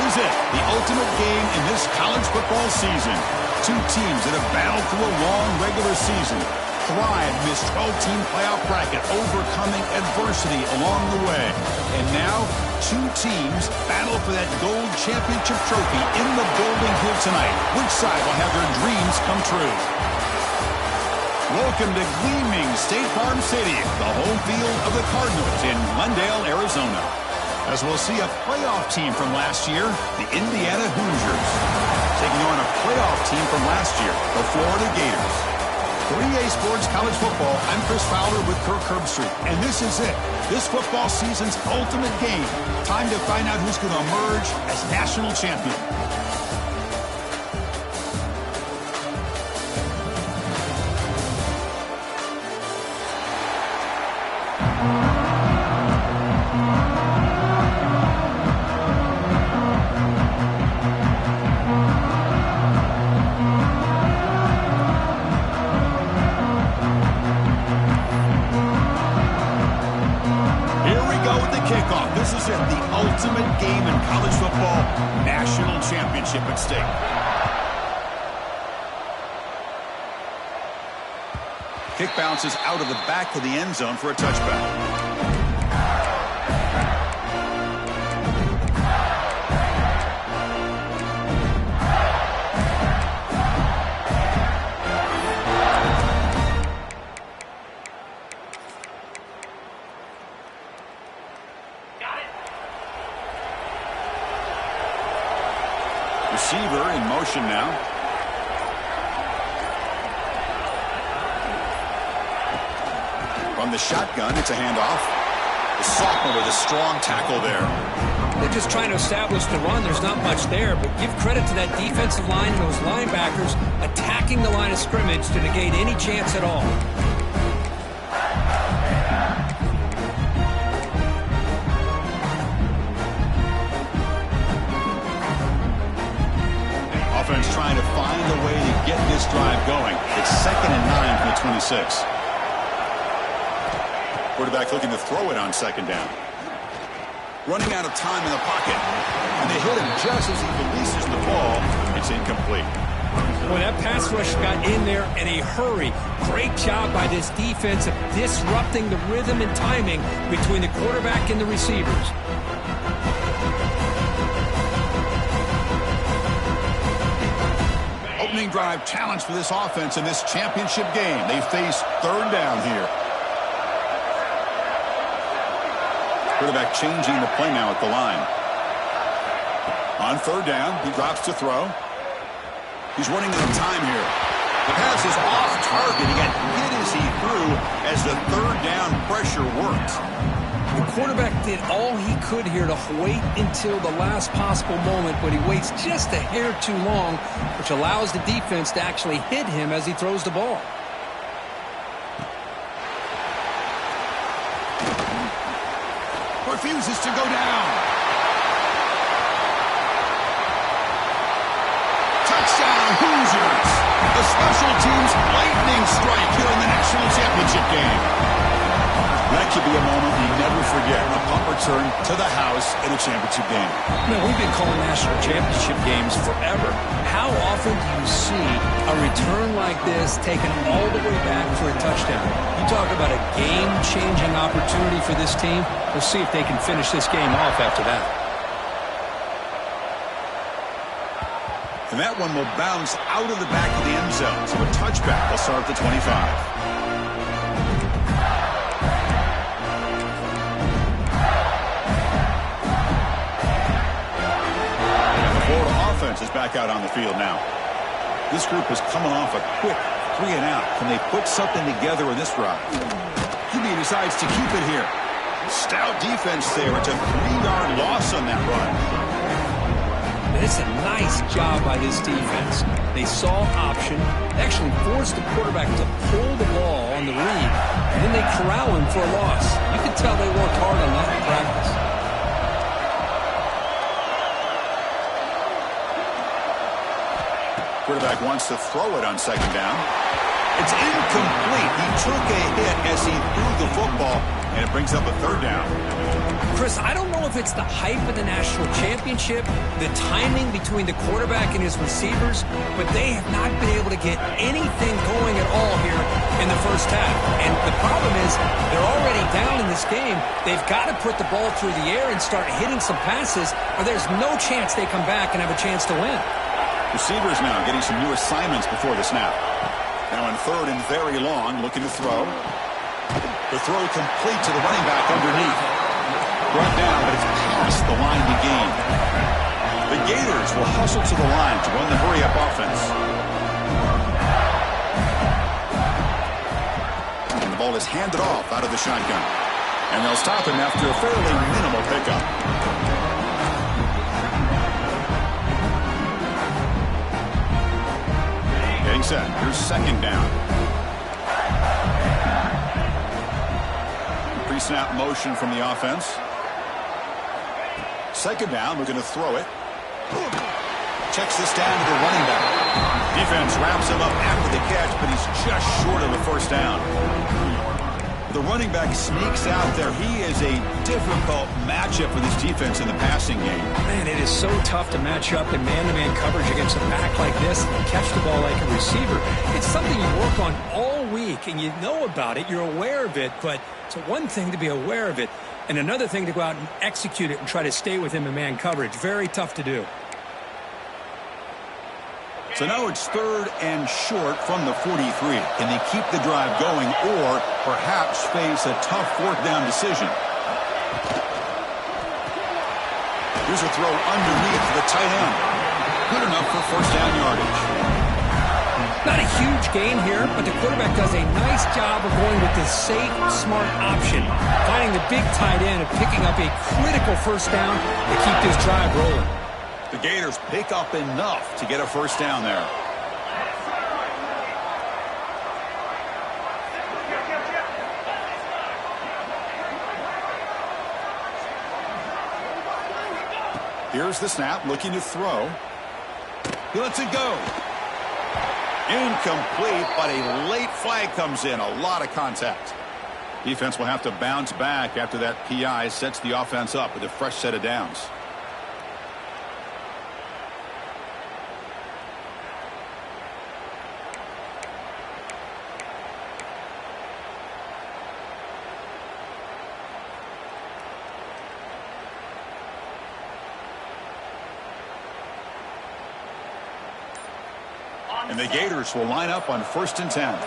is it, the ultimate game in this college football season. Two teams that have battled through a long regular season, thrived in this 12-team playoff bracket, overcoming adversity along the way. And now, two teams battle for that gold championship trophy in the building here tonight. Which side will have their dreams come true? Welcome to gleaming State Farm Stadium, the home field of the Cardinals in Glendale, Arizona. As we'll see a playoff team from last year, the Indiana Hoosiers, taking on a playoff team from last year, the Florida Gators. For EA Sports College Football, I'm Chris Fowler with Kirk Herbstreit, and this is it. This football season's ultimate game. Time to find out who's going to emerge as national champion. This is it, the ultimate game in college football, national championship at stake. Kick bounces out of the back of the end zone for a touchback. Receiver in motion now. From the shotgun, it's a handoff. The sophomore with a strong tackle there. They're just trying to establish the run. There's not much there, but give credit to that defensive line and those linebackers attacking the line of scrimmage to negate any chance at all. Offense trying to find a way to get this drive going. It's 2nd and 9 from the 26. Quarterback looking to throw it on 2nd down. Running out of time in the pocket. And they hit him just as he releases the ball. It's incomplete. Boy, that pass rush got in there in a hurry. Great job by this defense of disrupting the rhythm and timing between the quarterback and the receivers. Opening drive challenge for this offense in this championship game. They face 3rd down here. Quarterback changing the play now at the line. On 3rd down, he drops to throw. He's running out of time here. The pass is off target. He got hit as he threw as the 3rd down pressure worked. The quarterback did all he could here to wait until the last possible moment, but he waits just a hair too long, which allows the defense to actually hit him as he throws the ball. Refuses to go down. Touchdown, Hoosiers. The special teams lightning strike here in the national championship game. That could be a moment you never forget. A punt return to the house in a championship game. Man, we've been calling national championship games forever. How often do you see a return like this taken all the way back for a touchdown? You talk about a game-changing opportunity for this team. We'll see if they can finish this game off after that. And that one will bounce out of the back of the end zone. So a touchback will start at the 25. Is back out on the field now. This group is coming off a quick 3 and out. Can they put something together in this drive? He decides to keep it here. Stout defense there. It's a 3-yard loss on that run. It's a nice job by this defense. They saw option, actually forced the quarterback to pull the ball on the read, and then they corral him for a loss. You can tell they worked hard on that in practice. Quarterback wants to throw it on 2nd down. It's incomplete. He took a hit as he threw the football, and it brings up a third down. Chris, I don't know if it's the hype of the national championship, the timing between the quarterback and his receivers, but they have not been able to get anything going at all here in the first half. And the problem is they're already down in this game. They've got to put the ball through the air and start hitting some passes, or there's no chance they come back and have a chance to win. Receivers now getting some new assignments before the snap. Now in third and very long, looking to throw. The throw complete to the running back underneath. Brought down, but it's past the line to gain. The Gators will hustle to the line to run the hurry-up offense. And the ball is handed off out of the shotgun. And they'll stop him after a fairly minimal pickup. Getting set. Here's second down. Pre-snap motion from the offense. Second down, we're going to throw it. Checks this down to the running back. Defense wraps him up after the catch, but he's just short of a first down. The running back sneaks out there. He is a difficult matchup for this defense in the passing game. Man, it is so tough to match up in man-to-man coverage against a back like this and catch the ball like a receiver. It's something you work on all week, and you know about it. You're aware of it, but it's one thing to be aware of it, and another thing to go out and execute it and try to stay with him in man coverage. Very tough to do. So now it's third and short from the 43. Can they keep the drive going or perhaps face a tough fourth down decision? Here's a throw underneath the tight end. Good enough for first down yardage. Not a huge gain here, but the quarterback does a nice job of going with the safe, smart option, finding the big tight end and picking up a critical first down to keep this drive rolling. The Gators pick up enough to get a first down there. Here's the snap, looking to throw. He lets it go. Incomplete, but a late flag comes in. A lot of contact. Defense will have to bounce back after that PI sets the offense up with a fresh set of downs. And the Gators will line up on 1st and 10.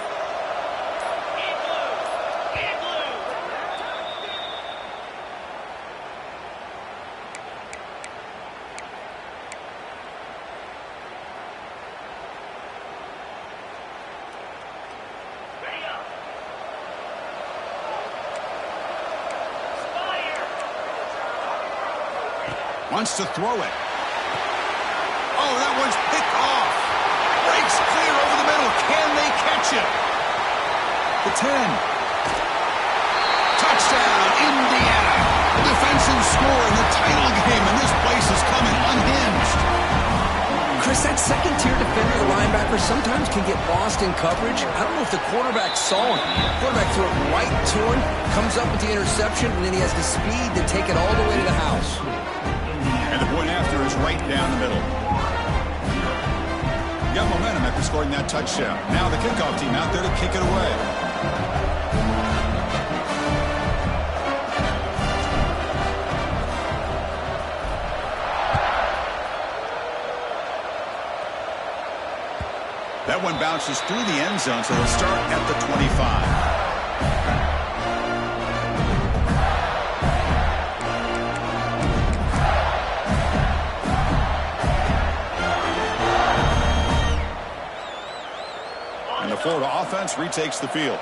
Wants to throw it. Oh, that one's picked off. Breaks clear over the middle. Can they catch it? The 10. Touchdown, Indiana. Defensive score in the title game, and this place is coming unhinged. Chris, that second-tier defender, the linebacker, sometimes can get lost in coverage. I don't know if the quarterback saw him. The quarterback threw it right to him, comes up with the interception, and then he has the speed to take it all the way to the house. And the point after is right down the middle. Got momentum after scoring that touchdown. Now the kickoff team out there to kick it away. That one bounces through the end zone, so they'll start at the 25. Florida offense retakes the field.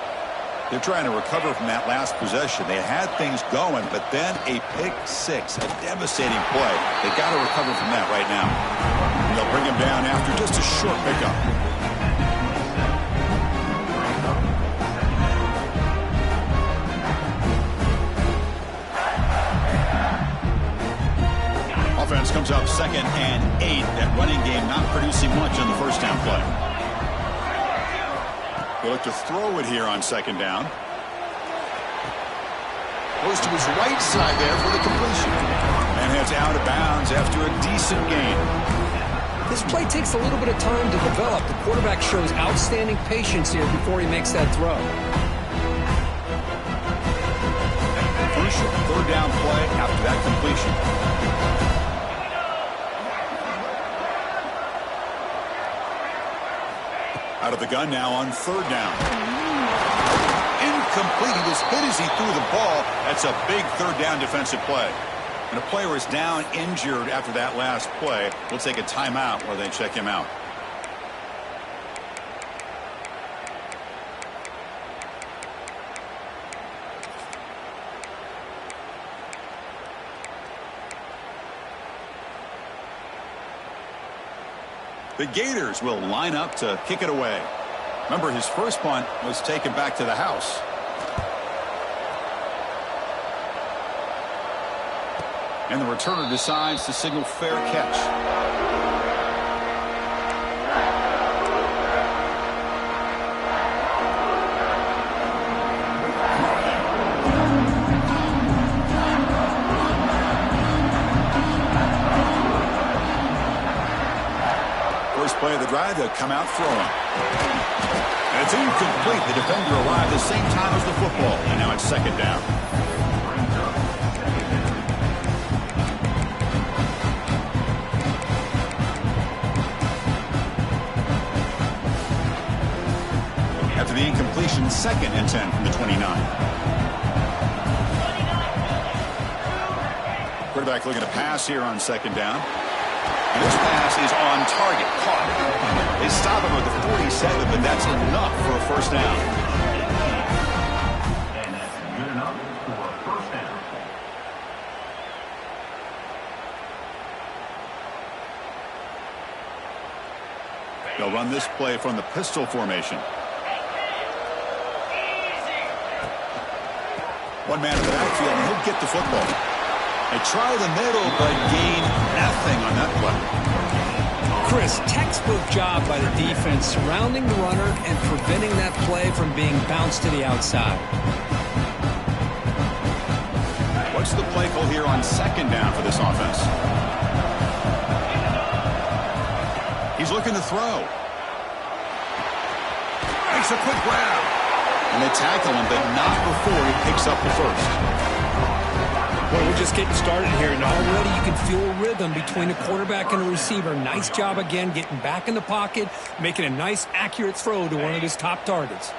They're trying to recover from that last possession. They had things going, but then a pick six, a devastating play. They got to recover from that right now. And they'll bring him down after just a short pickup. Offense comes up 2nd and 8. That running game not producing much on the first down play. He'll look to throw it here on second down. Goes to his right side there for the completion. And heads out of bounds after a decent gain. This play takes a little bit of time to develop. The quarterback shows outstanding patience here before he makes that throw. Crucial third down play after that completion. Out of the gun now on third down. Incomplete. He was hit as he threw the ball. That's a big third down defensive play. And a player is down injured after that last play. We'll take a timeout while they check him out. The Gators will line up to kick it away. Remember, his first punt was taken back to the house. And the returner decides to signal fair catch. First play of the drive, they'll come out throwing. And it's incomplete. The defender arrived the same time as the football. And now it's second down. After the incompletion, 2nd and 10 from the 29. Quarterback looking to pass here on second down. And this pass is on target. Caught. They stop him at the 47, but that's enough for a first down. And that's good enough for a first down. They'll run this play from the pistol formation. One man in the backfield, and he'll get the football. They try the middle, but gain nothing on that play. Chris, textbook job by the defense surrounding the runner and preventing that play from being bounced to the outside. What's the play call here on second down for this offense? He's looking to throw. Makes a quick grab. And they tackle him, but not before he picks up the first. Well, we're just getting started here, and already you can feel a rhythm between the quarterback and the receiver. Nice job again getting back in the pocket, making a nice, accurate throw to one of his top targets.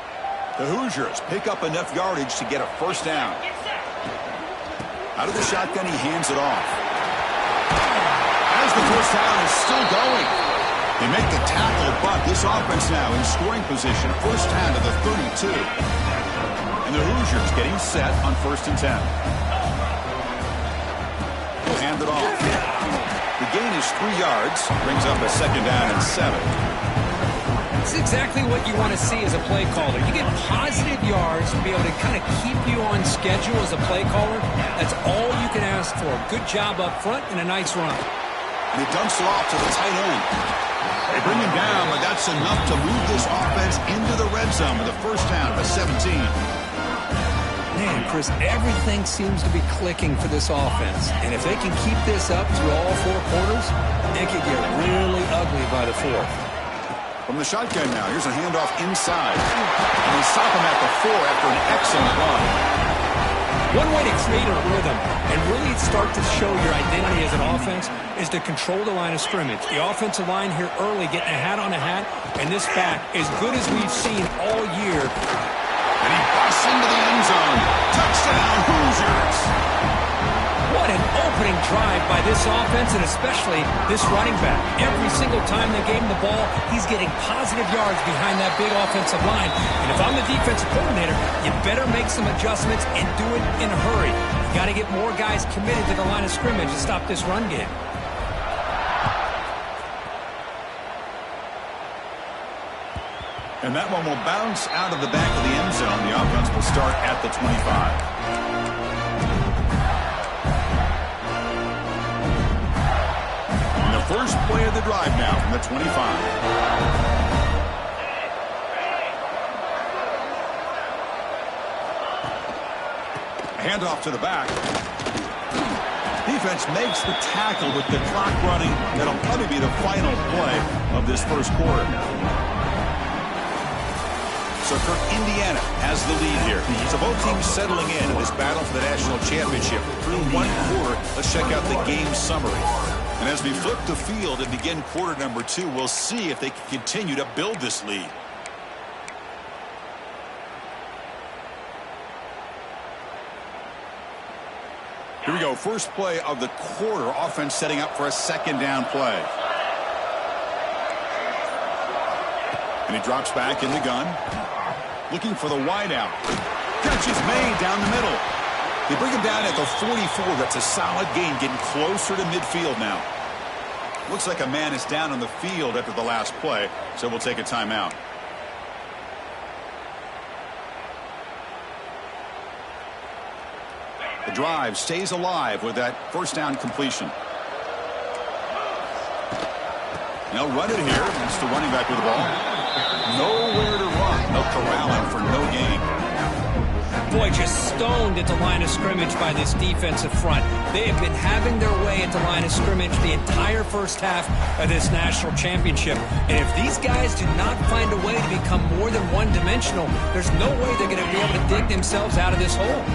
The Hoosiers pick up enough yardage to get a first down. Out of the shotgun, he hands it off. As the first down is still going. They make the tackle, but this offense now in scoring position. First down to the 32. And the Hoosiers getting set on 1st and 10. He'll hand it off. The gain is 3 yards. Brings up a second down and 7. It's exactly what you want to see as a play caller. You get positive yards to be able to kind of keep you on schedule as a play caller. That's all you can ask for. Good job up front and a nice run. And he dumps it off to the tight end. They bring him down, but that's enough to move this offense into the red zone with a first down of 17. Man, Chris, everything seems to be clicking for this offense. And if they can keep this up through all 4 quarters, it could get really ugly by the 4th. From the shotgun now, here's a handoff inside. And they stop him at the 4 after an excellent run. One way to create a rhythm and really start to show your identity as an offense is to control the line of scrimmage. The offensive line here early getting a hat on a hat, and this back, as good as we've seen all year. And he busts into the end zone. Touchdown, Hoosiers. What an opening drive by this offense, and especially this running back. Every single time they gave him the ball, he's getting positive yards behind that big offensive line. And if I'm the defensive coordinator, you better make some adjustments and do it in a hurry. You got to get more guys committed to the line of scrimmage to stop this run game. And that one will bounce out of the back of the end zone. The offense will start at the 25. First play of the drive now from the 25. Handoff to the back. Defense makes the tackle with the clock running. That'll probably be the final play of this first quarter. So Indiana has the lead here. So both teams settling in this battle for the national championship. Through one quarter, let's check out the game summary. And as we flip the field and begin quarter number 2, we'll see if they can continue to build this lead. Here we go. First play of the quarter. Offense setting up for a second down play. And he drops back in the gun. Looking for the wideout. Catch is made down the middle. They bring him down at the 44. That's a solid gain, getting closer to midfield now. Looks like a man is down on the field after the last play, so we'll take a timeout. The drive stays alive with that first down completion. They'll run it here. It's the running back with the ball. Nowhere to run. No corralling for no gain. Boy, just stoned at the line of scrimmage by this defensive front. They have been having their way at the line of scrimmage the entire first half of this national championship. And if these guys do not find a way to become more than one-dimensional, there's no way they're going to be able to dig themselves out of this hole.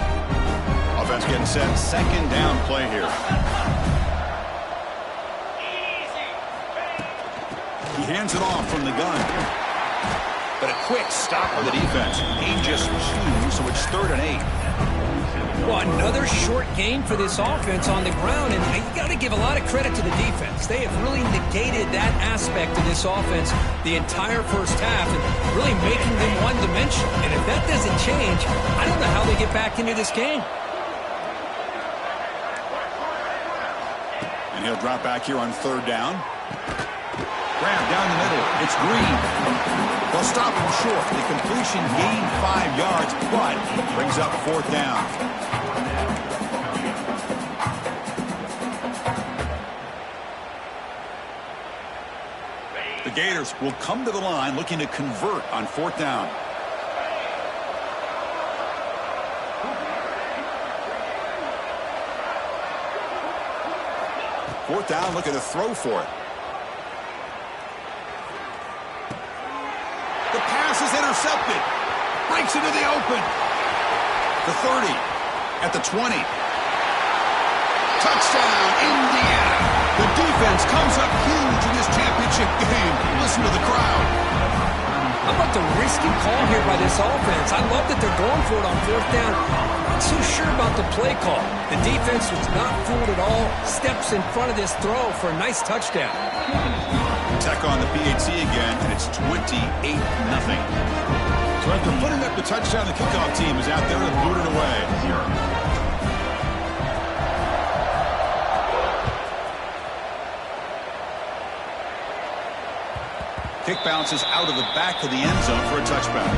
Offense getting set. Second down play here. He hands it off from the gun. But a quick stop of the defense. Gain just 2, so it's 3rd and 8. Well, another short game for this offense on the ground, and you got to give a lot of credit to the defense. They have really negated that aspect of this offense the entire first half and really making them one-dimensional. And if that doesn't change, I don't know how they get back into this game. And he'll drop back here on 3rd down. Grab down the middle. It's Green. They'll stop him short. The completion gained 5 yards, but brings up 4th down. The Gators will come to the line looking to convert on 4th down. Fourth down, looking to throw for it. The pass is intercepted. Breaks into the open. The 30. At the 20. Touchdown, Indiana. The defense comes up huge in this championship game. Listen to the crowd. How about the risky call here by this offense? I love that they're going for it on 4th down. Not so sure about the play call. The defense was not fooled at all. Steps in front of this throw for a nice touchdown. Tech on the PAT again, and it's 28-0. So after putting up the touchdown, the kickoff team is out there to boot it away. Kick bounces out of the back of the end zone for a touchback.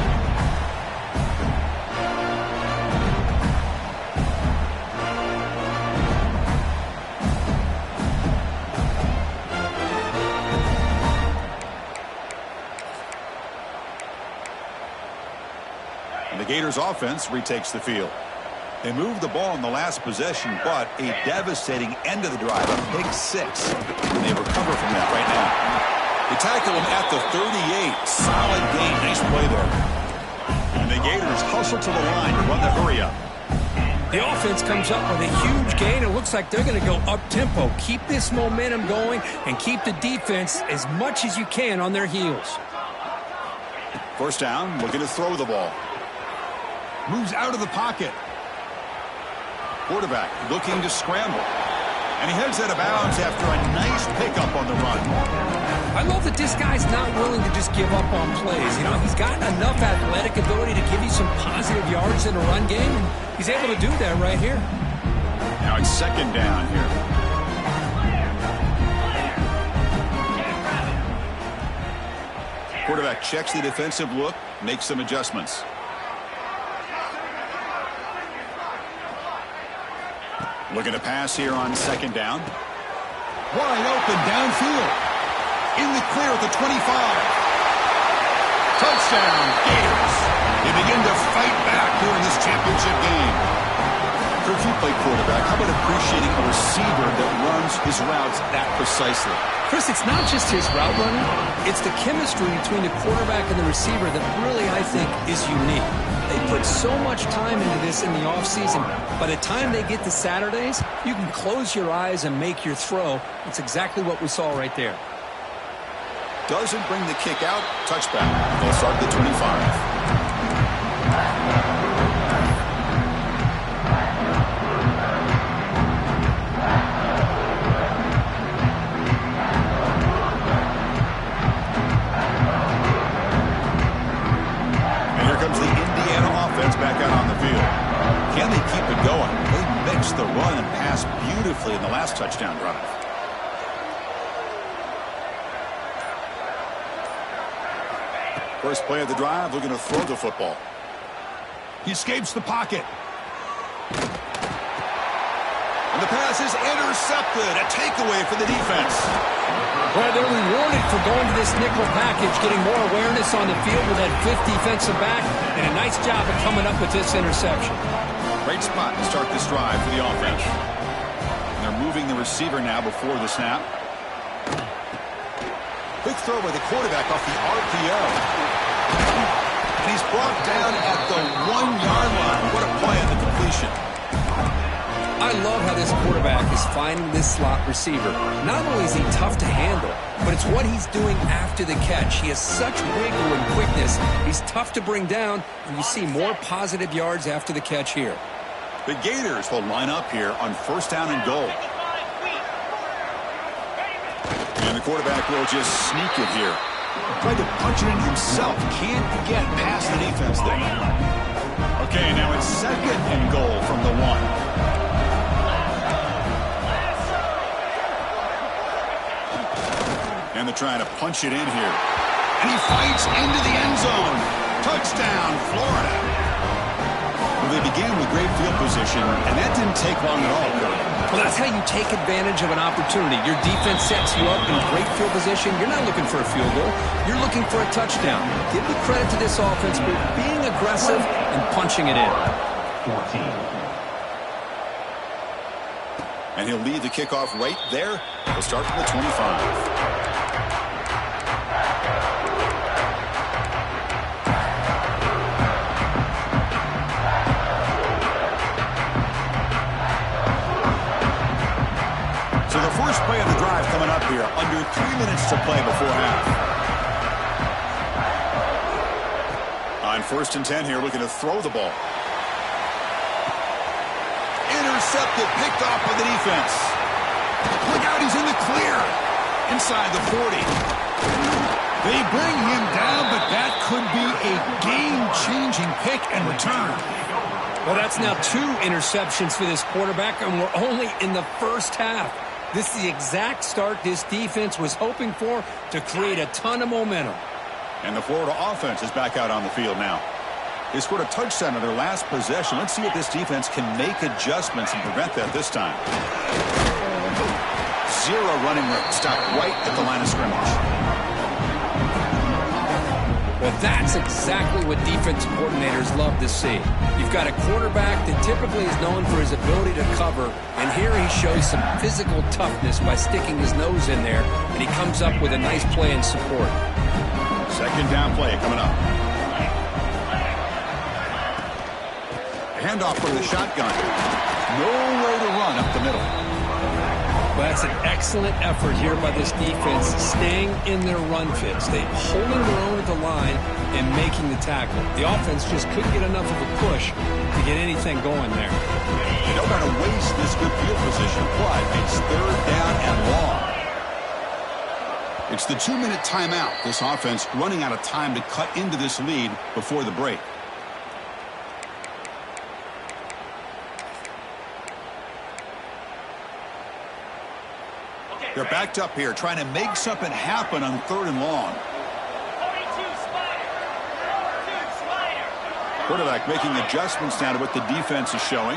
And the Gators offense retakes the field. They moved the ball in the last possession, but a devastating end of the drive, a pick 6. And they recover from that right now. They tackle him at the 38. Solid gain. Nice play there. And the Gators hustle to the line to run the hurry-up. The offense comes up with a huge gain. It looks like they're going to go up-tempo. Keep this momentum going and keep the defense as much as you can on their heels. First down, looking to throw the ball. Moves out of the pocket. Quarterback looking to scramble. And he heads out of bounds after a nice pickup on the run. I love that this guy's not willing to just give up on plays. You know, he's got enough athletic ability to give you some positive yards in a run game, and he's able to do that right here. Now it's second down here. Quarterback checks the defensive look, makes some adjustments. Looking to pass here on second down. Wide open downfield. In the clear at the 25. Touchdown, Gators. They begin to fight back here in this championship game. Coach, you play quarterback. How about appreciating a receiver that runs his routes that precisely? Chris, it's not just his route running. It's the chemistry between the quarterback and the receiver that really, I think, is unique. They put so much time into this in the offseason. By the time they get to Saturdays, you can close your eyes and make your throw. It's exactly what we saw right there. Doesn't bring the kick out. Touchback. They'll start at the 25. Back out on the field. Can they keep it going? They mixed the run and pass beautifully in the last touchdown drive. First play of the drive, looking to throw the football. He escapes the pocket. And the pass is intercepted. A takeaway for the defense. Well, they're rewarded for going to this nickel package, getting more awareness on the field with that fifth defensive back, and a nice job of coming up with this interception. Great spot to start this drive for the offense. And they're moving the receiver now before the snap. Quick throw by the quarterback off the RPO. And he's brought down at the 1-yard line. What a play on the completion. I love how this quarterback is finding this slot receiver. Not only is he tough to handle, but it's what he's doing after the catch. He has such wiggle and quickness. He's tough to bring down, and you see more positive yards after the catch here. The Gators will line up here on first down and goal. And the quarterback will just sneak it here. Tried to punch it in himself. Can't get past the defense there. Okay, now it's second and goal from the 1. And they're trying to punch it in here. And he fights into the end zone. Touchdown, Florida. Well, they began with great field position, and that didn't take long at all, Kurt. Well, that's how you take advantage of an opportunity. Your defense sets you up in great field position. You're not looking for a field goal. You're looking for a touchdown. Give the credit to this offense for being aggressive and punching it in. 14. And he'll lead the kickoff right there. He'll start from the 25. So the first play of the drive coming up here. Under 3 minutes to play before half. On first and 10 here, looking to throw the ball. Intercepted, picked off by the defense. Look out, he's in the clear. Inside the 40. They bring him down, but that could be a game-changing pick and return. Well, that's now 2 interceptions for this quarterback, and we're only in the first half. This is the exact start this defense was hoping for to create a ton of momentum. And the Florida offense is back out on the field now. They scored a touchdown in their last possession. Let's see if this defense can make adjustments and prevent that this time. 0 running room. Stopped right at the line of scrimmage. Well, that's exactly what defensive coordinators love to see. You've got a quarterback that typically is known for his ability to cover, and here he shows some physical toughness by sticking his nose in there, and he comes up with a nice play in support. Second down play coming up. Handoff from the shotgun. Nowhere to run up the middle. Well, that's an excellent effort here by this defense, staying in their run fits. They holding their own at the line and making the tackle. The offense just couldn't get enough of a push to get anything going there. They don't want to waste this good field position, but it's third down and long. It's the 2-minute timeout. This offense running out of time to cut into this lead before the break. They're backed up here, trying to make something happen on third and long. Quarterback making adjustments now to what the defense is showing.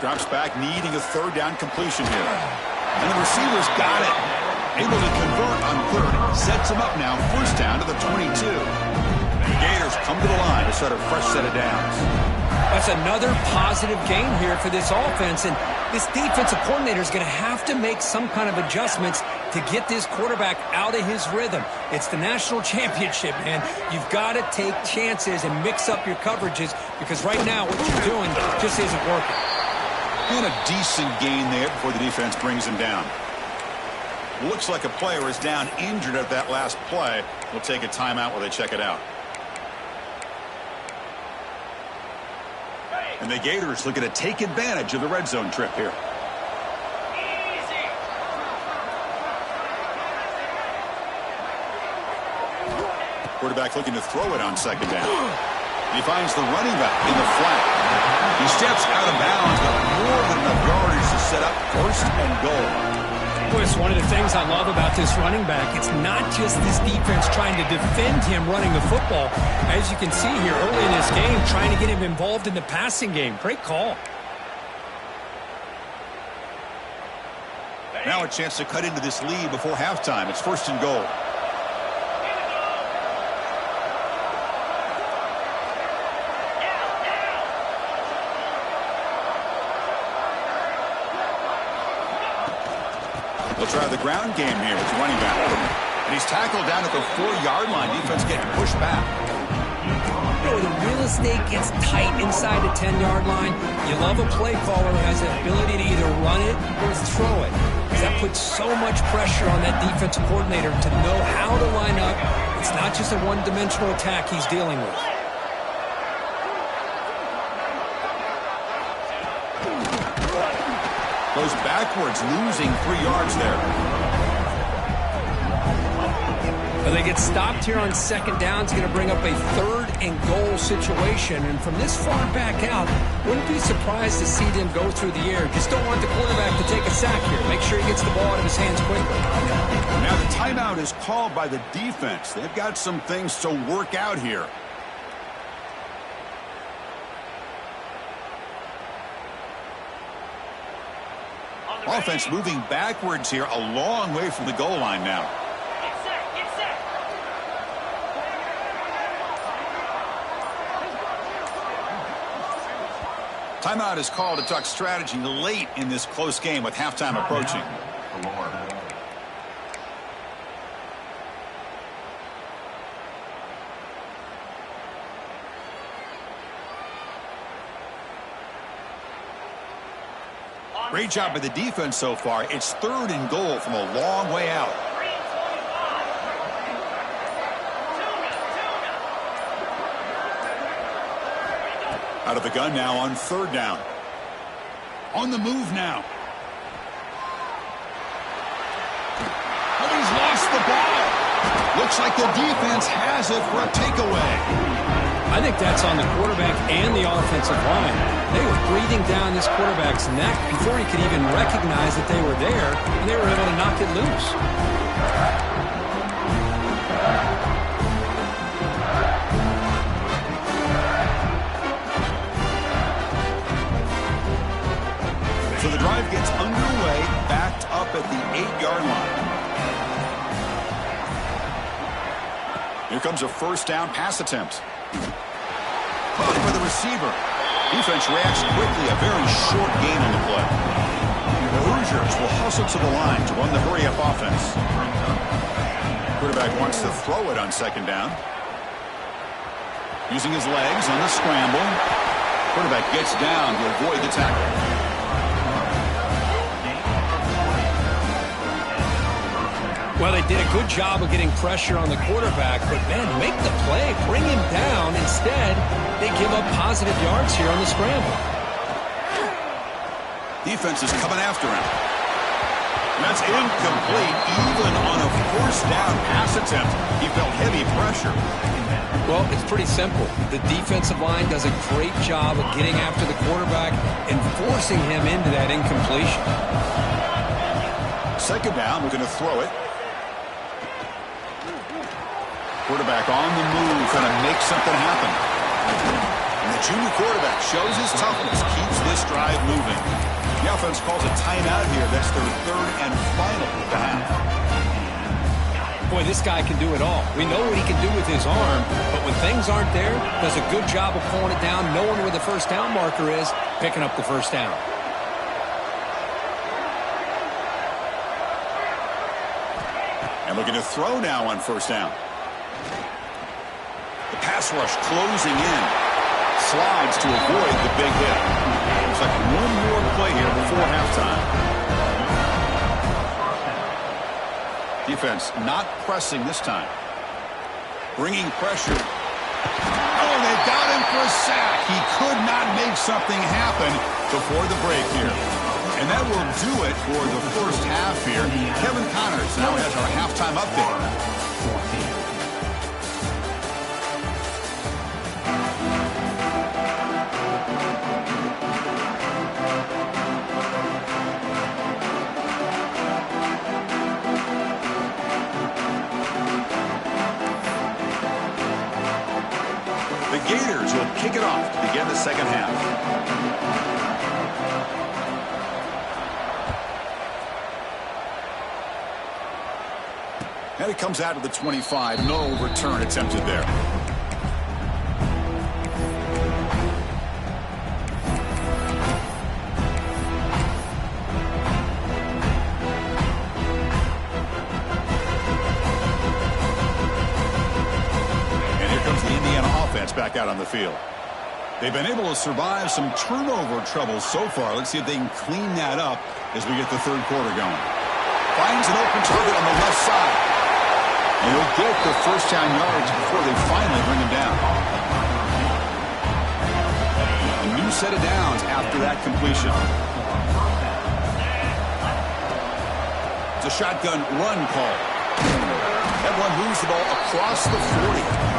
Drops back, needing a third down completion here. And the receiver's got it. Able to convert on third. Sets him up now, first down to the 22. Gators come to the line to start a fresh set of downs. That's another positive gain here for this offense, and this defensive coordinator is going to have to make some kind of adjustments to get this quarterback out of his rhythm. It's the national championship, man. You've got to take chances and mix up your coverages because right now what you're doing just isn't working. And a decent gain there before the defense brings him down. Looks like a player is down injured at that last play. We'll take a timeout while they check it out. And the Gators looking to take advantage of the red zone trip here. Quarterback looking to throw it on second down. He finds the running back in the flat. He steps out of bounds, but more than enough yardage to set up first and goal. Boy, it's one of the things I love about this running back. It's not just this defense trying to defend him running the football. As you can see here early in this game, trying to get him involved in the passing game. Great call. Now a chance to cut into this lead before halftime. It's first and goal. They'll try the ground game here with the running back. And he's tackled down at the 4-yard line. Defense getting pushed back. You know, the real estate gets tight inside the 10-yard line. You love a play caller who has the ability to either run it or throw it. Because that puts so much pressure on that defensive coordinator to know how to line up. It's not just a one-dimensional attack he's dealing with. Goes backwards, losing 3 yards there. But they get stopped here on second down. It's going to bring up a third and goal situation. And from this far back out, wouldn't be surprised to see them go through the air. Just don't want the quarterback to take a sack here. Make sure he gets the ball out of his hands quickly. Now the timeout is called by the defense. They've got some things to work out here. Offense moving backwards here, a long way from the goal line now. Get set, get set. Timeout is called to talk strategy late in this close game with halftime approaching. Great job by the defense so far. It's third and goal from a long way out. Out of the gun now on third down. On the move now. Oh, he's lost the ball. Looks like the defense has it for a takeaway. I think that's on the quarterback and the offensive line. They were breathing down this quarterback's neck before he could even recognize that they were there, and they were able to knock it loose. So the drive gets underway, backed up at the 8-yard line. Here comes a first down pass attempt. Caught for the receiver. Defense reacts quickly. A very short gain on the play. The Hoosiers will hustle to the line to run the hurry-up offense. Quarterback wants to throw it on second down. Using his legs on the scramble. Quarterback gets down to avoid the tackle. Well, they did a good job of getting pressure on the quarterback, but, man, make the play. Bring him down. Instead, they give up positive yards here on the scramble. Defense is coming after him. And that's incomplete. Even on a first down pass attempt, he felt heavy pressure. Well, it's pretty simple. The defensive line does a great job of getting after the quarterback and forcing him into that incompletion. Second down, we're going to throw it. Quarterback on the move, trying to make something happen. And the junior quarterback shows his toughness, keeps this drive moving. The offense calls a timeout here. That's their third and final of the half. Boy, this guy can do it all. We know what he can do with his arm, but when things aren't there, does a good job of pulling it down, knowing where the first down marker is, picking up the first down. And looking to throw now on first down. The pass rush closing in. Slides to avoid the big hit. Looks like one more play here before halftime. Defense not pressing this time. Bringing pressure. Oh, they got him for a sack. He could not make something happen before the break here. And that will do it for the first half here. Kevin Connors now has our halftime update. The Gators will kick it off to begin the second half. And it comes out of the 25. No return attempted there. Back out on the field. They've been able to survive some turnover troubles so far. Let's see if they can clean that up as we get the third quarter going. Finds an open target on the left side. And he'll get the first down yards before they finally bring him down. A new set of downs after that completion. It's a shotgun run call. That one moves the ball across the 40.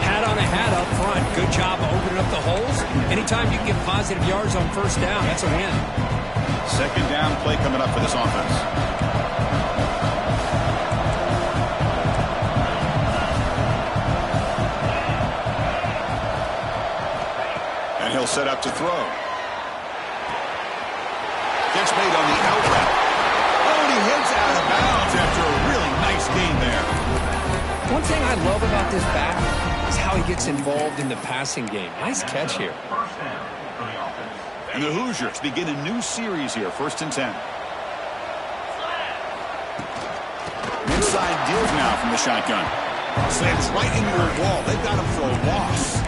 Hat on a hat up front. Good job of opening up the holes. Anytime you can get positive yards on first down, that's a win. Second down play coming up for this offense. And he'll set up to throw. Catch made on the out route. Oh, and he hits out of bounds after a really nice gain there. One thing I love about this back is how he gets involved in the passing game. Nice catch here. And the Hoosiers begin a new series here, 1st and 10. Inside deals now from the shotgun. Slams right into a wall. They've got him for a loss.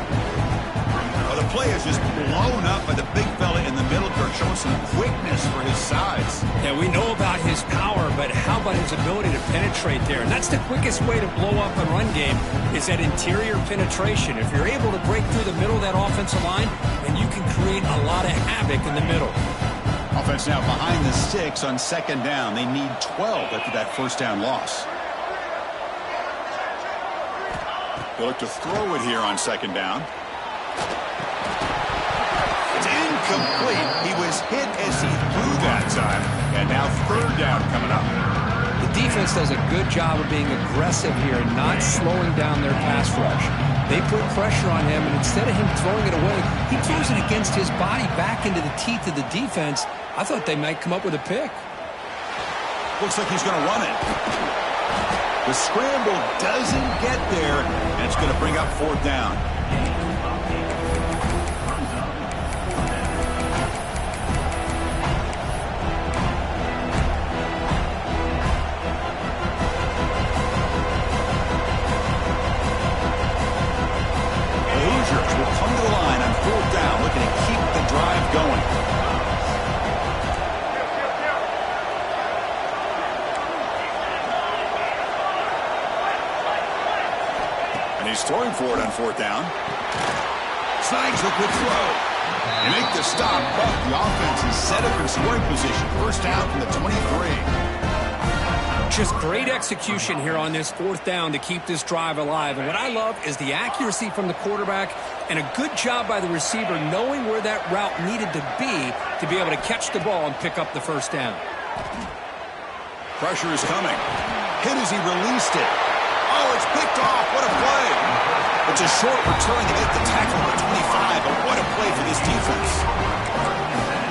Well, the play is just blown up by the big fella in the middle. They're showing some quickness for his size. Yeah, we know about his power, but how about his ability to penetrate there? And that's the quickest way to blow up a run game is that interior penetration. If you're able to break through the middle of that offensive line, then you can create a lot of havoc in the middle. Offense now behind the sticks on second down. They need 12 after that first down loss. They look to throw it here on second down. It's incomplete. He was hit as he threw that time. And now third down coming up. The defense does a good job of being aggressive here and not slowing down their pass rush. They put pressure on him, and instead of him throwing it away, he throws it against his body back into the teeth of the defense. I thought they might come up with a pick. Looks like he's going to run it. The scramble doesn't get there, and it's going to bring up fourth down. He's throwing for it on fourth down. Snags a good throw. They make the stop, but the offense is set up in scoring position. First down from the 23. Just great execution here on this fourth down to keep this drive alive. And what I love is the accuracy from the quarterback and a good job by the receiver knowing where that route needed to be able to catch the ball and pick up the first down. Pressure is coming. Hit as he released it. Oh, it's picked off. What a play. It's a short return to get the tackle at 25, but what a play for this defense.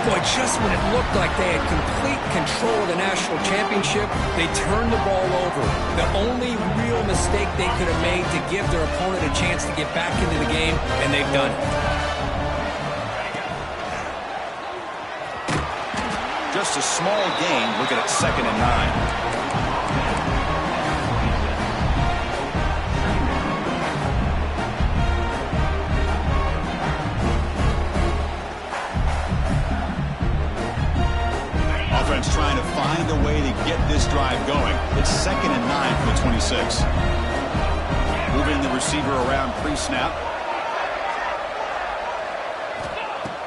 Boy, just when it looked like they had complete control of the national championship, they turned the ball over. The only real mistake they could have made to give their opponent a chance to get back into the game, and they've done it. Just a small gain. Looking at 2nd and 9. Offense trying to find a way to get this drive going. It's 2nd and 9 from the 26. Moving the receiver around pre-snap.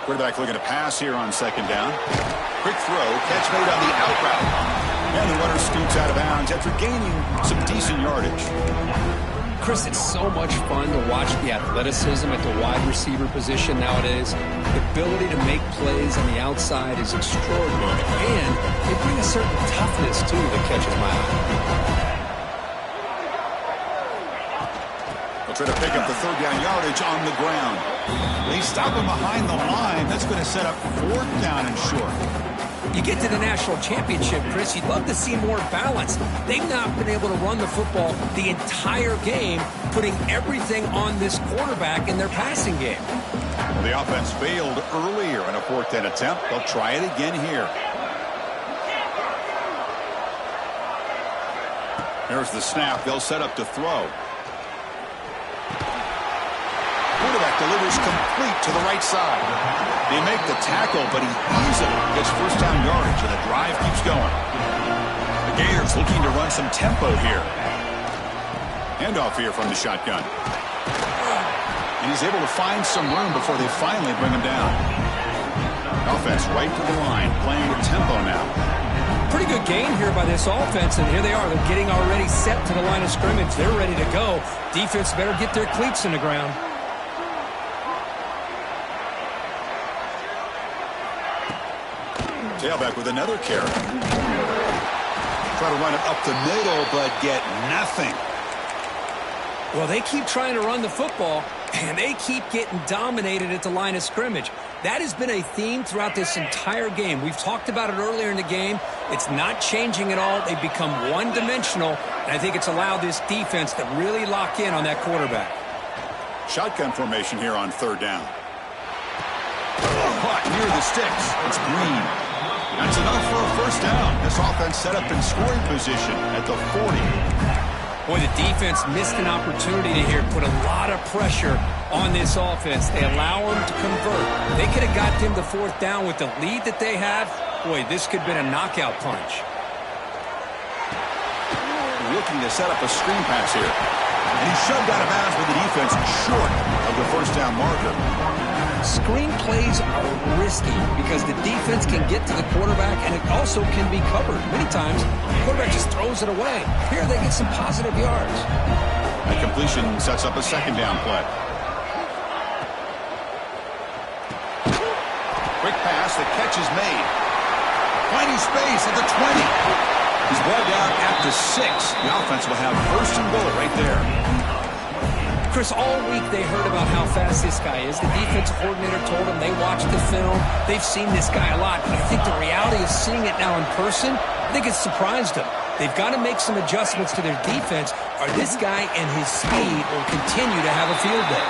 Quarterback looking to pass here on 2nd down. Quick throw, catch made on the out route. And the runner scoots out of bounds after gaining some decent yardage. Chris, it's so much fun to watch the athleticism at the wide receiver position nowadays. The ability to make plays on the outside is extraordinary. And they bring a certain toughness, too, that catches my eye. They'll try to pick up the 3rd down yardage on the ground. They stop him behind the line. That's going to set up 4th down and short. You get to the national championship, Chris, you'd love to see more balance. They've not been able to run the football the entire game, putting everything on this quarterback in their passing game. Well, the offense failed earlier in a 4th down attempt. They'll try it again here. Here's the snap. They'll set up to throw. Quarterback delivers complete to the right side. They make the tackle, but he easily gets 1st down yardage, and the drive keeps going. The Gators looking to run some tempo here. Handoff here from the shotgun. And he's able to find some room before they finally bring him down. Offense right to the line, playing with tempo now. Pretty good game here by this offense, and here they are. They're getting already set to the line of scrimmage. They're ready to go. Defense better get their cleats in the ground. Tailback with another carry. Try to run it up the middle, but get nothing. Well, they keep trying to run the football, and they keep getting dominated at the line of scrimmage. That has been a theme throughout this entire game. We've talked about it earlier in the game. It's not changing at all. They've become one-dimensional, and I think it's allowed this defense to really lock in on that quarterback. Shotgun formation here on 3rd down. Caught near the sticks. It's Green. That's enough for a 1st down. This offense set up in scoring position at the 40. Boy, the defense missed an opportunity here, put a lot of pressure on this offense. They allow them to convert. They could have got them to 4th down with the lead that they have. Boy, this could have been a knockout punch. Looking to set up a screen pass here. And he's shoved out of bounds with the defense short of the 1st down marker. Screen plays are risky because the defense can get to the quarterback, and it also can be covered. Many times, the quarterback just throws it away. Here, they get some positive yards. That completion sets up a 2nd down play. Quick pass, the catch is made. Finding space at the 20. He's brought down at the 6. The offense will have 1st and goal right there. Chris, all week they heard about how fast this guy is. The defensive coordinator told them they watched the film. They've seen this guy a lot. But I think the reality of seeing it now in person, I think it's surprised them. They've got to make some adjustments to their defense, or this guy and his speed will continue to have a field day.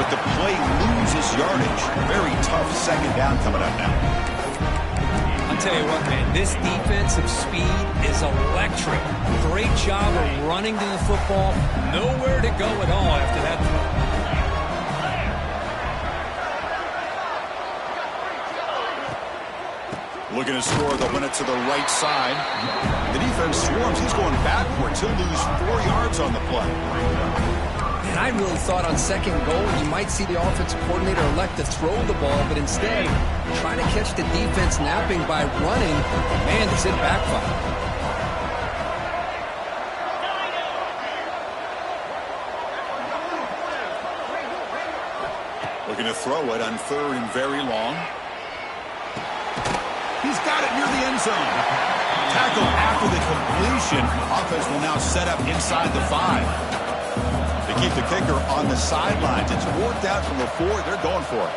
But the play loses yardage. Very tough 2nd down coming up now. I'll tell you what, man, this defensive speed is electric. Great job of running to the football. Nowhere to go at all after that throw. Looking to score, they'll win it to the right side. The defense swarms. He's going backwards. He'll lose 4 yards on the play. And I really thought on 2nd goal you might see the offensive coordinator elect to throw the ball, but instead trying to catch the defense napping by running. Man, does it backfire. Looking to throw it on 3rd and very long. He's got it near the end zone. Tackle after the completion. Offense will now set up inside the 5. They keep the kicker on the sidelines. It's 4th down from the 4. They're going for it.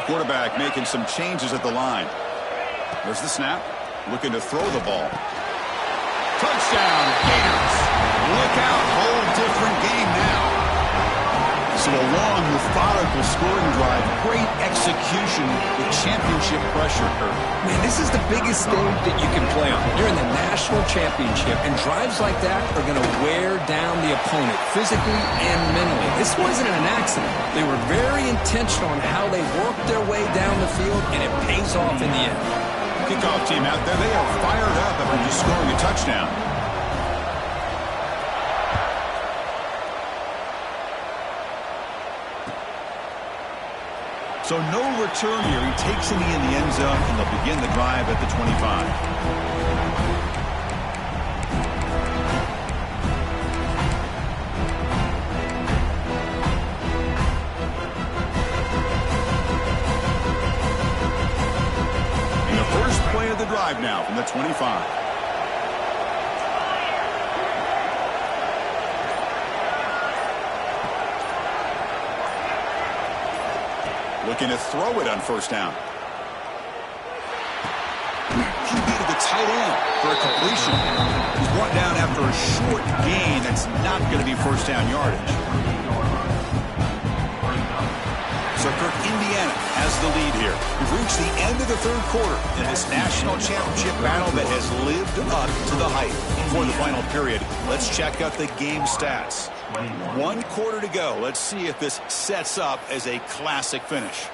Quarterback making some changes at the line. There's the snap. Looking to throw the ball. Touchdown, Gators. Look out, whole different game now. So a long, methodical scoring drive. Great execution with championship pressure. Man, this is the biggest stage that you can play on. You're in the national championship, and drives like that are going to wear down the opponent physically and mentally. This wasn't an accident. They were very intentional on how they worked their way down the field, and it pays off in the end. Kickoff team out there. They are fired up after just scoring a touchdown. So no return here. He takes it in the end zone, and they'll begin the drive at the 25. And the first play of the drive now from the 25. Looking to throw it on first down. QB to the tight end for a completion. He's brought down after a short gain. That's not going to be first down yardage. So Kirk, Indiana has the lead here. We've reached the end of the third quarter in this national championship battle that has lived up to the hype. Before the final period, let's check out the game stats. 1 quarter to go. Let's see if this sets up as a classic finish.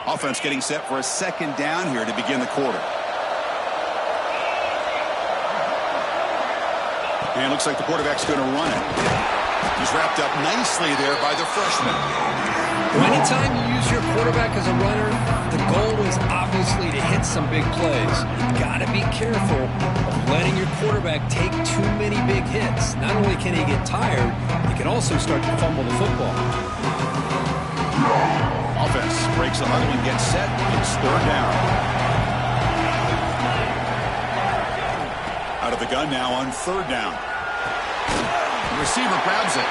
Offense getting set for a second down here to begin the quarter. And looks like the quarterback's going to run it. He's wrapped up nicely there by the freshman. Anytime you use your quarterback as a runner, the goal is obviously to hit some big plays. You've got to be careful of letting your quarterback take too many big hits. Not only can he get tired, he can also start to fumble the football. Offense breaks the huddle and gets set. It's third down. Out of the gun now on third down. The receiver grabs it.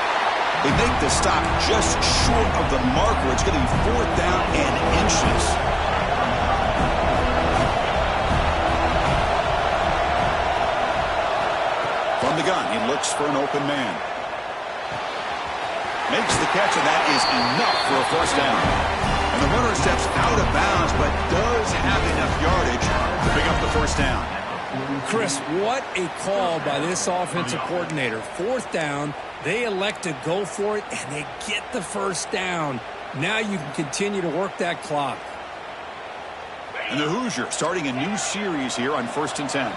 They make the stop just short of the marker. It's going to be fourth down and inches. From the gun, he looks for an open man. Makes the catch, and that is enough for a first down. And the runner steps out of bounds, but does have enough yardage to pick up the first down. Chris, what a call by this offensive coordinator. Fourth down, they elect to go for it, and they get the first down. Now you can continue to work that clock. And the Hoosiers starting a new series here on 1st and 10.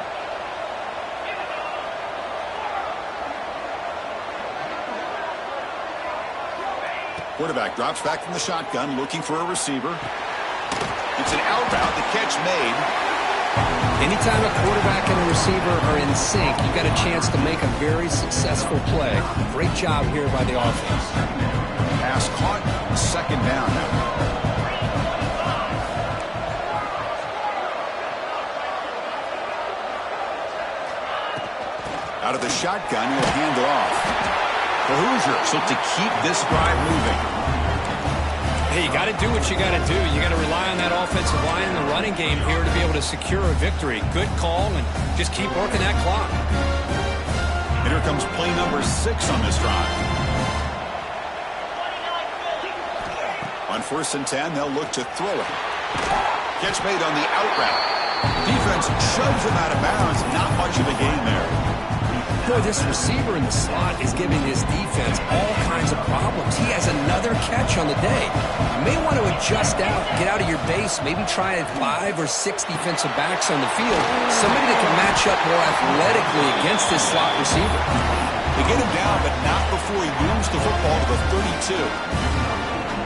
Quarterback drops back from the shotgun, looking for a receiver. It's an out route, the catch made. Anytime a quarterback and a receiver are in sync, you got a chance to make a very successful play. Great job here by the offense. Pass caught, second down now. Out of the shotgun, he'll hand it off. The Hoosiers look to keep this drive moving. Hey, you got to do what you got to do. You got to rely on that offensive line in the running game here to be able to secure a victory. Good call, and just keep working that clock. And here comes play number 6 on this drive. On 1st and 10, they'll look to throw it. Catch made on the out route. Defense shoves him out of bounds. Not much of a gain there. Boy, this receiver in the slot is giving his defense all kinds of problems. He has another catch on the day. You may want to adjust out, get out of your base, maybe try 5 or 6 defensive backs on the field. Somebody that can match up more athletically against this slot receiver. They get him down, but not before he moves the football to the 32.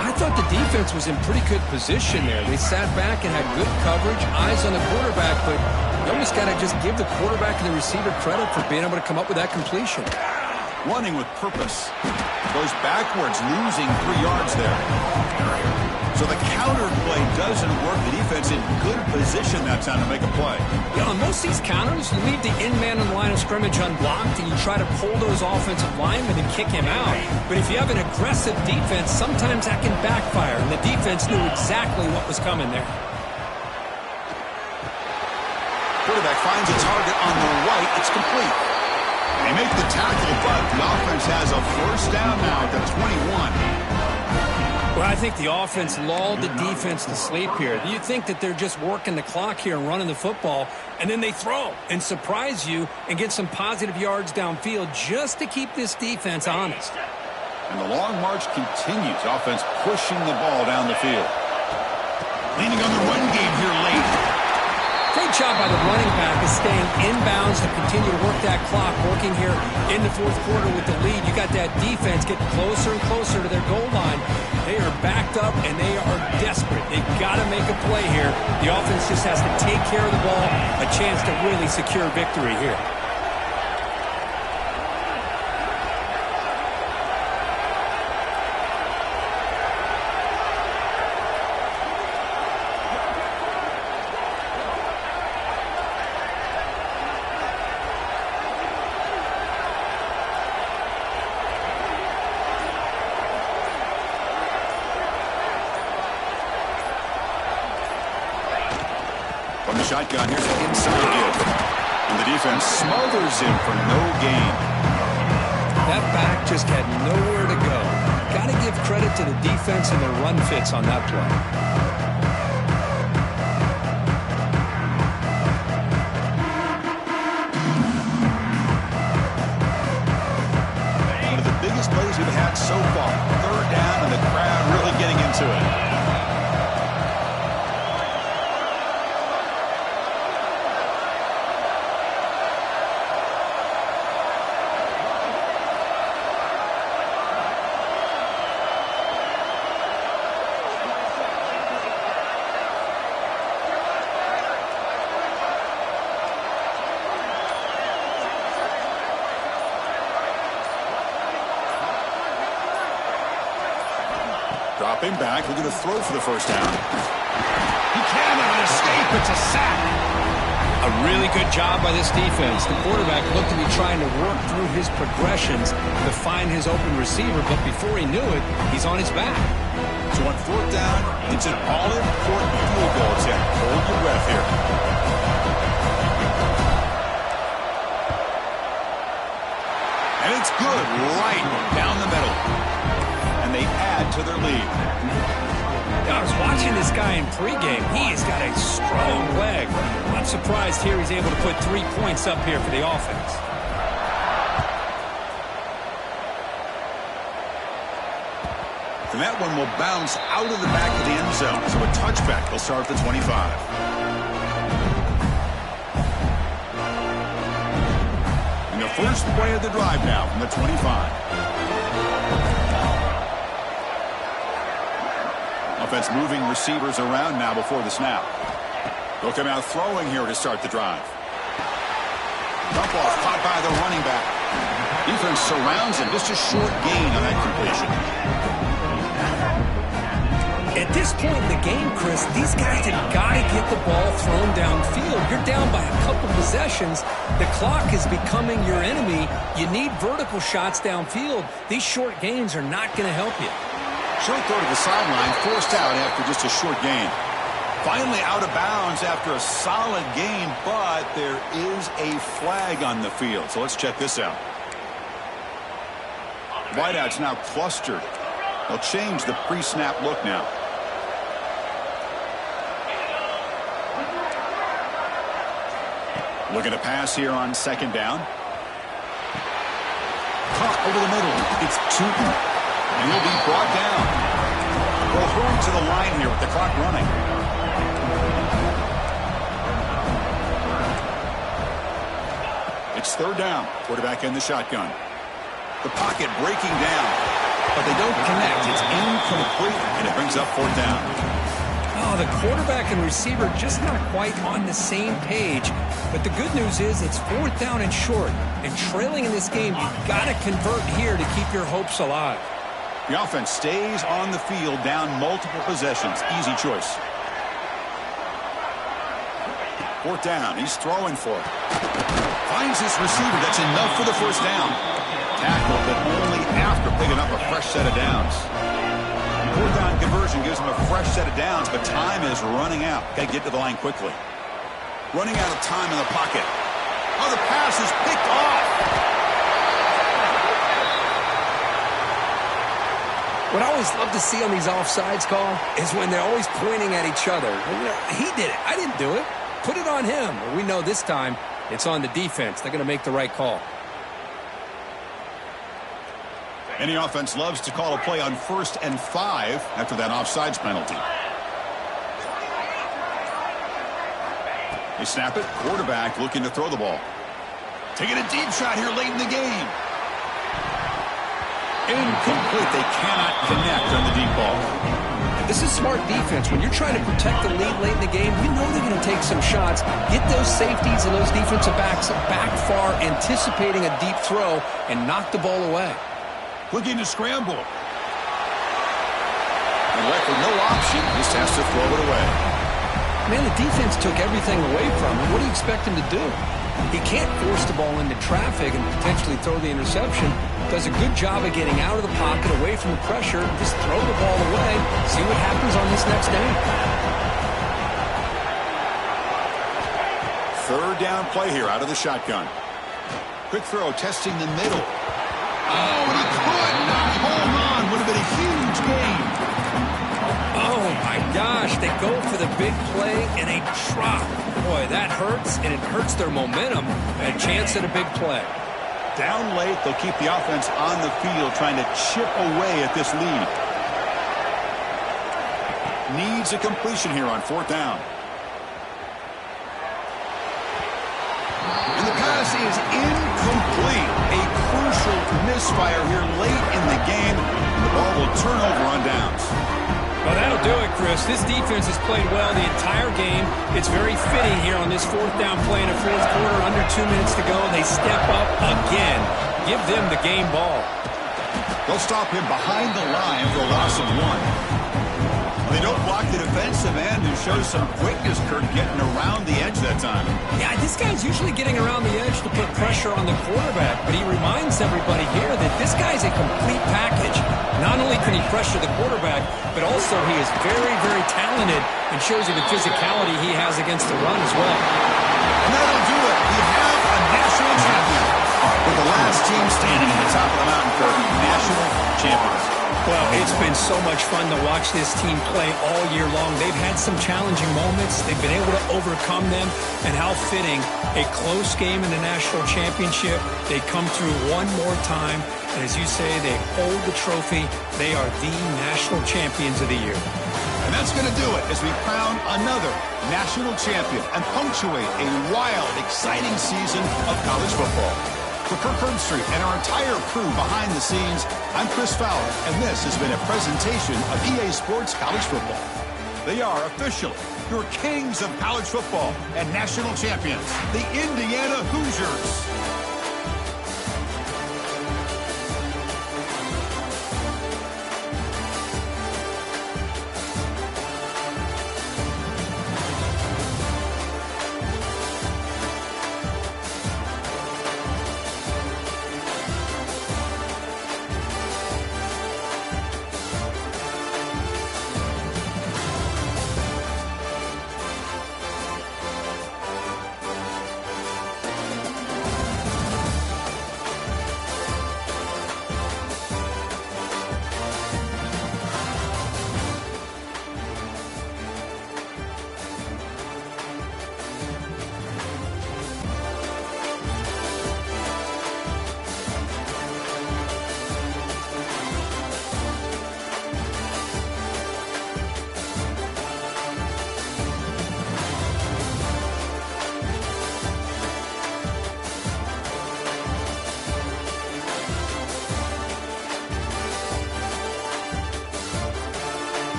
I thought the defense was in pretty good position there. They sat back and had good coverage, eyes on the quarterback, but you almost got to just give the quarterback and the receiver credit for being able to come up with that completion. running with purpose. Goes backwards, losing 3 yards there. So the counter play doesn't work. The defense in good position that time to make a play. Yeah, on most of these counters, you leave the in-man on the line of scrimmage unblocked, and you try to pull those offensive linemen and kick him out. But if you have an aggressive defense, sometimes that can backfire, and the defense knew exactly what was coming there. Quarterback finds a target on the right. It's complete. They make the tackle, but the offense has a first down now at the 21. Well, I think the offense lulled the defense to sleep here. You think that they're just working the clock here and running the football, and then they throw and surprise you and get some positive yards downfield just to keep this defense honest. And the long march continues. Offense pushing the ball down the field. Leaning on the run game here late. Great job by the running back of staying inbounds to continue to work that clock, working here in the fourth quarter with the lead. You got that defense getting closer and closer to their goal line. They are backed up, and they are desperate. They've got to make a play here. The offense just has to take care of the ball, a chance to really secure victory here. From the shotgun, here's an inside give. And the defense smothers him for no gain. That back just had nowhere to go. Got to give credit to the defense and their run fits on that play. One of the biggest plays we've had so far. Third down, and the crowd really getting into it. Dropping back, looking to throw for the first down. He cannot escape. It's a sack. A really good job by this defense. The quarterback looked to be trying to work through his progressions to find his open receiver, but before he knew it, he's on his back. So on fourth down, it's an all-important field goal attempt. Hold your breath here. And it's good right down the middle. And they add to their lead. I was watching this guy in pregame. He has got a strong leg. I'm surprised here he's able to put 3 points up here for the offense. And that one will bounce out of the back of the end zone. So a touchback. They'll start at the 25. And the first play of the drive now from the 25. Offense moving receivers around now before the snap. They'll come out throwing here to start the drive. Dump off caught by the running back. Defense surrounds him. Just a short gain on that completion. At this point in the game, Chris, these guys have got to get the ball thrown downfield. You're down by a couple possessions. The clock is becoming your enemy. You need vertical shots downfield. These short gains are not going to help you. Short throw to the sideline, forced out after just a short gain. Finally out of bounds after a solid gain, but there is a flag on the field. So let's check this out. Wideouts now clustered. They'll change the pre-snap look now. Looking to pass here on second down. Caught over the middle. It's Tootin. And he'll be brought down. They'll throw him to the line here with the clock running. It's third down. Quarterback in the shotgun. The pocket breaking down. But they don't connect. It's incomplete, and it brings up fourth down. Oh, the quarterback and receiver just not quite on the same page. But the good news is it's 4th down and short. And trailing in this game, you've got to convert here to keep your hopes alive. The offense stays on the field down multiple possessions. Easy choice. 4th down. He's throwing for it. Finds his receiver. That's enough for the first down. Tackle, but only after picking up a fresh set of downs. 4th down conversion gives him a fresh set of downs, but time is running out. Got to get to the line quickly. Running out of time in the pocket. Oh, the pass is picked off. What I always love to see on these offsides call is when they're always pointing at each other. He did it. I didn't do it. Put it on him. We know this time it's on the defense. They're going to make the right call. Any offense loves to call a play on 1st and 5 after that offsides penalty. They snap it. Quarterback looking to throw the ball. Taking a deep shot here late in the game. Incomplete. They cannot connect on the deep ball. This is smart defense. When you're trying to protect the lead late in the game, you know they're going to take some shots. Get those safeties and those defensive backs back far, anticipating a deep throw, and knock the ball away. Looking to scramble. And left with no option. Just has to throw it away. Man, the defense took everything away from him. What do you expect him to do? He can't force the ball into traffic and potentially throw the interception. Does a good job of getting out of the pocket, away from the pressure, just throw the ball away, see what happens on this next down. 3rd down play here out of the shotgun. Quick throw, testing the middle. Oh, and he could not hold on. Would have been a huge gain. Oh, my gosh. They go for the big play and a drop. Boy, that hurts, and it hurts their momentum. A chance at a big play. Down late, they'll keep the offense on the field trying to chip away at this lead. Needs a completion here on 4th down. And the pass is incomplete. A crucial misfire here late in the game. The ball will turn over on downs. Well, that'll do it, Chris. This defense has played well the entire game. It's very fitting here on this 4th down play in the 4th quarter. Under 2 minutes to go. They step up again. Give them the game ball. They'll stop him behind the line for a loss of 1. They don't block the defensive end, who shows some quickness, Kurt, getting around the edge that time. Yeah, this guy's usually getting around the edge to put pressure on the quarterback, but he reminds everybody here that this guy's a complete package. Not only can he pressure the quarterback, but also he is very, very talented and shows you the physicality he has against the run as well. And that'll do it. We have a national champion. With the last team standing at the top of the mountain, Kurt, national champions. Well, it's been so much fun to watch this team play all year long. They've had some challenging moments. They've been able to overcome them. And how fitting, a close game in the national championship. They come through one more time. And as you say, they hold the trophy. They are the national champions of the year. And that's going to do it as we crown another national champion and punctuate a wild, exciting season of college football. For Kirk Herbstreit and our entire crew behind the scenes, I'm Chris Fowler, and this has been a presentation of EA Sports College Football. They are officially your kings of college football and national champions, the Indiana Hoosiers.